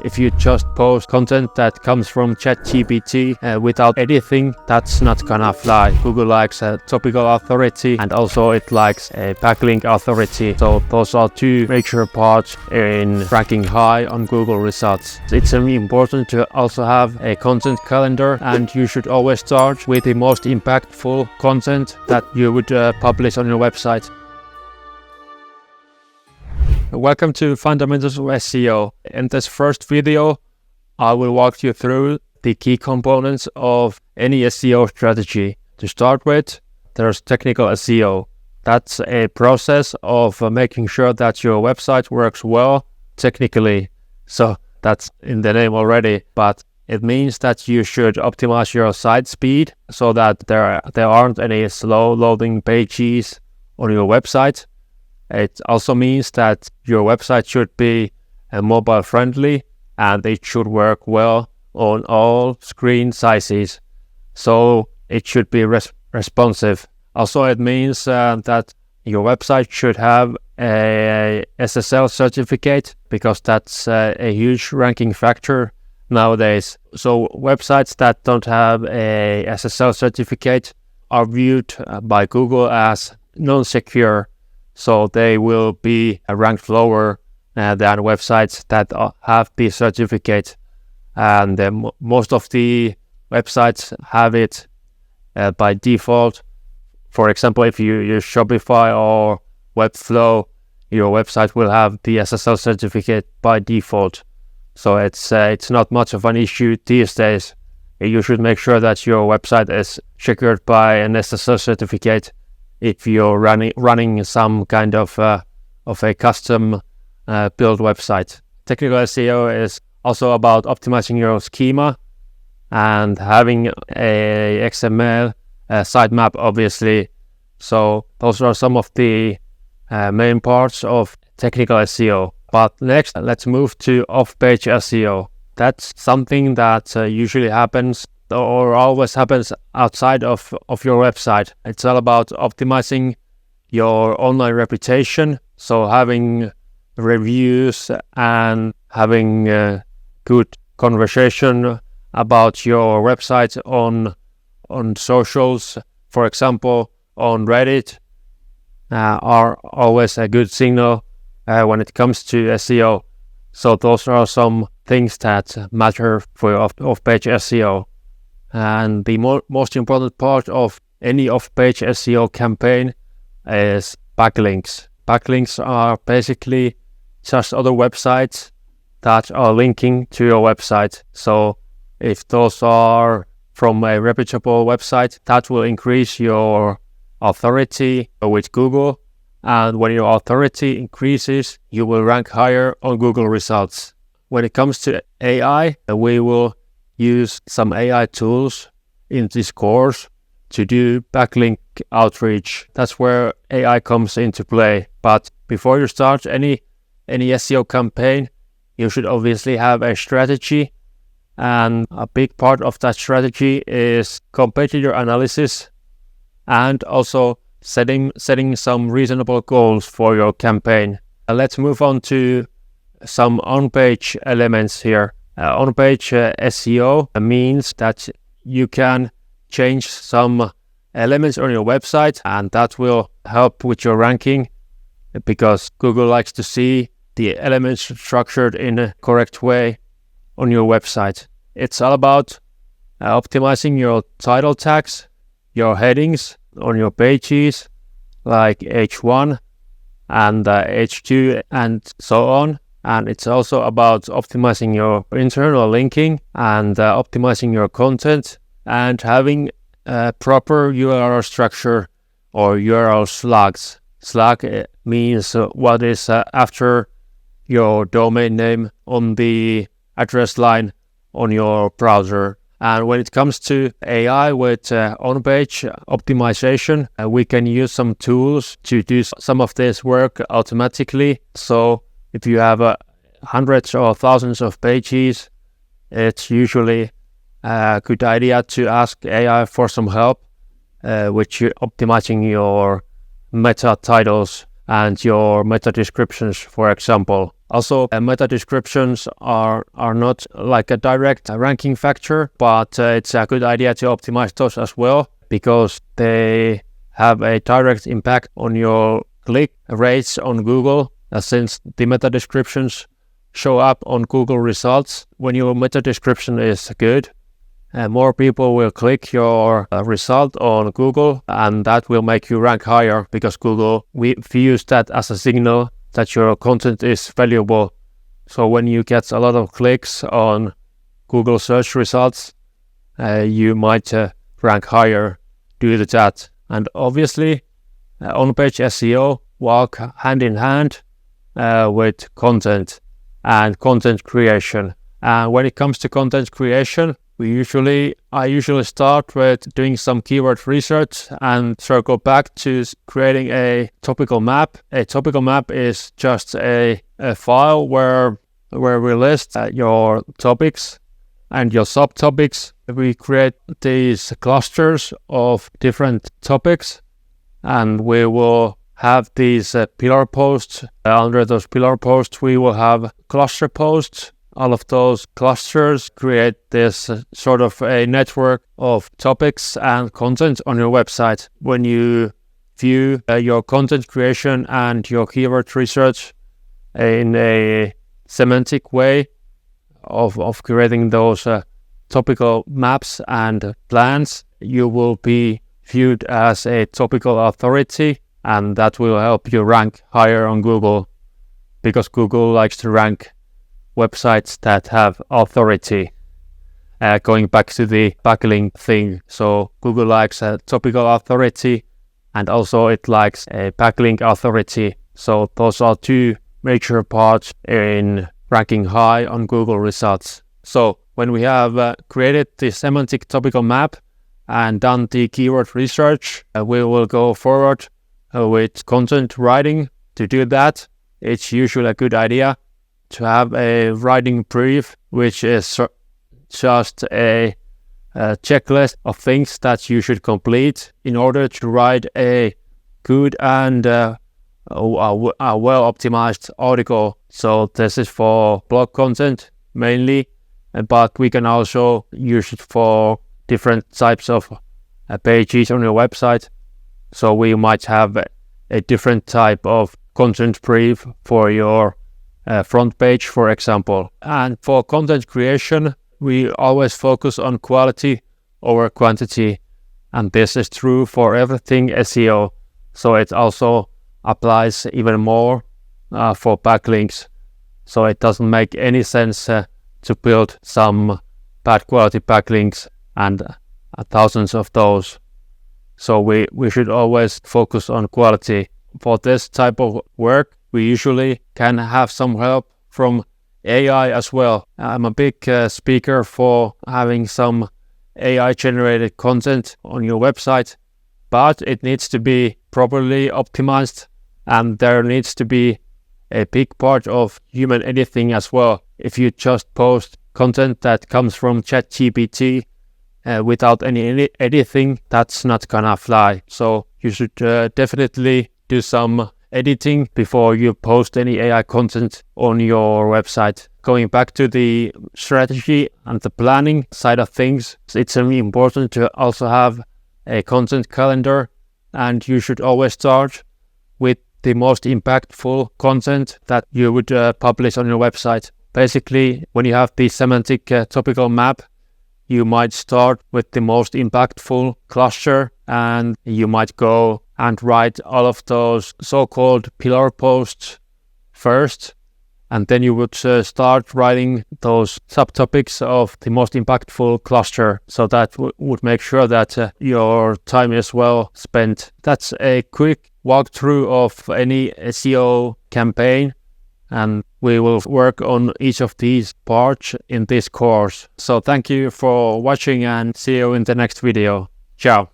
If you just post content that comes from ChatGPT without editing, that's not gonna fly. Google likes a topical authority, and also it likes a backlink authority. So those are two major parts in ranking high on Google results. It's important to also have a content calendar, and you should always start with the most impactful content that you would publish on your website. Welcome to Fundamentals of SEO. In this first video, I will walk you through the key components of any SEO strategy. To start with, there's technical SEO. That's a process of making sure that your website works well technically. So that's in the name already, but it means that you should optimize your site speed so that there aren't any slow loading pages on your website. It also means that your website should be mobile friendly and it should work well on all screen sizes. So it should be responsive. Also, it means that your website should have a SSL certificate, because that's a huge ranking factor nowadays. So websites that don't have a SSL certificate are viewed by Google as non-secure. So they will be ranked lower than websites that have the certificate. And most of the websites have it by default. For example, if you use Shopify or Webflow, your website will have the SSL certificate by default. So it's not much of an issue these days. You should make sure that your website is secured by an SSL certificate if you're running some kind of a custom build website. Technical SEO is also about optimizing your schema and having a XML sitemap, obviously. So those are some of the main parts of technical SEO. But next, let's move to off-page SEO. That's something that usually happens or always happens outside of your website. It's all about optimizing your online reputation. So having reviews and having good conversation about your website on socials, for example, on Reddit, are always a good signal when it comes to SEO. So those are some things that matter for your off-page SEO. And the most important part of any off-page SEO campaign is backlinks. Backlinks are basically just other websites that are linking to your website. So if those are from a reputable website, that will increase your authority with Google. And when your authority increases, you will rank higher on Google results. When it comes to AI, we will use some AI tools in this course to do backlink outreach. That's where AI comes into play. But before you start any SEO campaign, you should obviously have a strategy. And a big part of that strategy is competitor analysis and also setting some reasonable goals for your campaign. Let's move on to some on-page elements here. On-page SEO means that you can change some elements on your website, and that will help with your ranking, because Google likes to see the elements structured in a correct way on your website. It's all about optimizing your title tags, your headings on your pages, like H1 and H2 and so on. And it's also about optimizing your internal linking and optimizing your content and having a proper URL structure or URL slugs. Slug means what is after your domain name on the address line on your browser. And when it comes to AI with on-page optimization, we can use some tools to do some of this work automatically. So if you have hundreds or thousands of pages, it's usually a good idea to ask AI for some help with optimizing your meta titles and your meta descriptions, for example. Also, meta descriptions are not like a direct ranking factor, but it's a good idea to optimize those as well, because they have a direct impact on your click rates on Google, since the meta descriptions show up on Google results. When your meta description is good, more people will click your result on Google, and that will make you rank higher, because Google views that as a signal that your content is valuable. So when you get a lot of clicks on Google search results, you might rank higher due to that. And obviously, on-page SEO walk hand in hand with content and content creation. And when it comes to content creation, I usually start with doing some keyword research and circle back to creating a topical map. A topical map is just a file where we list your topics and your subtopics. We create these clusters of different topics, and we will have these pillar posts. Under those pillar posts, we will have cluster posts. All of those clusters create this sort of a network of topics and content on your website. When you view your content creation and your keyword research in a semantic way of creating those topical maps and plans, you will be viewed as a topical authority, and that will help you rank higher on Google, because Google likes to rank websites that have authority. Going back to the backlink thing, so Google likes a topical authority, and also it likes a backlink authority. So those are two major parts in ranking high on Google results. So when we have created the semantic topical map and done the keyword research, we will go forward with content writing. To do that, it's usually a good idea to have a writing brief, which is just a checklist of things that you should complete in order to write a good and a well-optimized article. So this is for blog content mainly, but we can also use it for different types of pages on your website. So we might have a different type of content brief for your front page, for example. And for content creation, we always focus on quality over quantity, and this is true for everything SEO. So it also applies even more for backlinks. So it doesn't make any sense to build some bad quality backlinks and thousands of those. So we should always focus on quality. For this type of work, we usually can have some help from AI as well. I'm a big speaker for having some AI generated content on your website, but it needs to be properly optimized, and there needs to be a big part of human editing as well. If you just post content that comes from ChatGPT without any editing, that's not gonna fly. So you should definitely do some editing before you post any AI content on your website. Going back to the strategy and the planning side of things, it's important to also have a content calendar, and you should always start with the most impactful content that you would publish on your website. Basically, when you have the semantic topical map, you might start with the most impactful cluster, and you might go and write all of those so-called pillar posts first, and then you would start writing those subtopics of the most impactful cluster. So that would make sure that your time is well spent. That's a quick walkthrough of any SEO campaign, and we will work on each of these parts in this course. So thank you for watching, and see you in the next video. Ciao.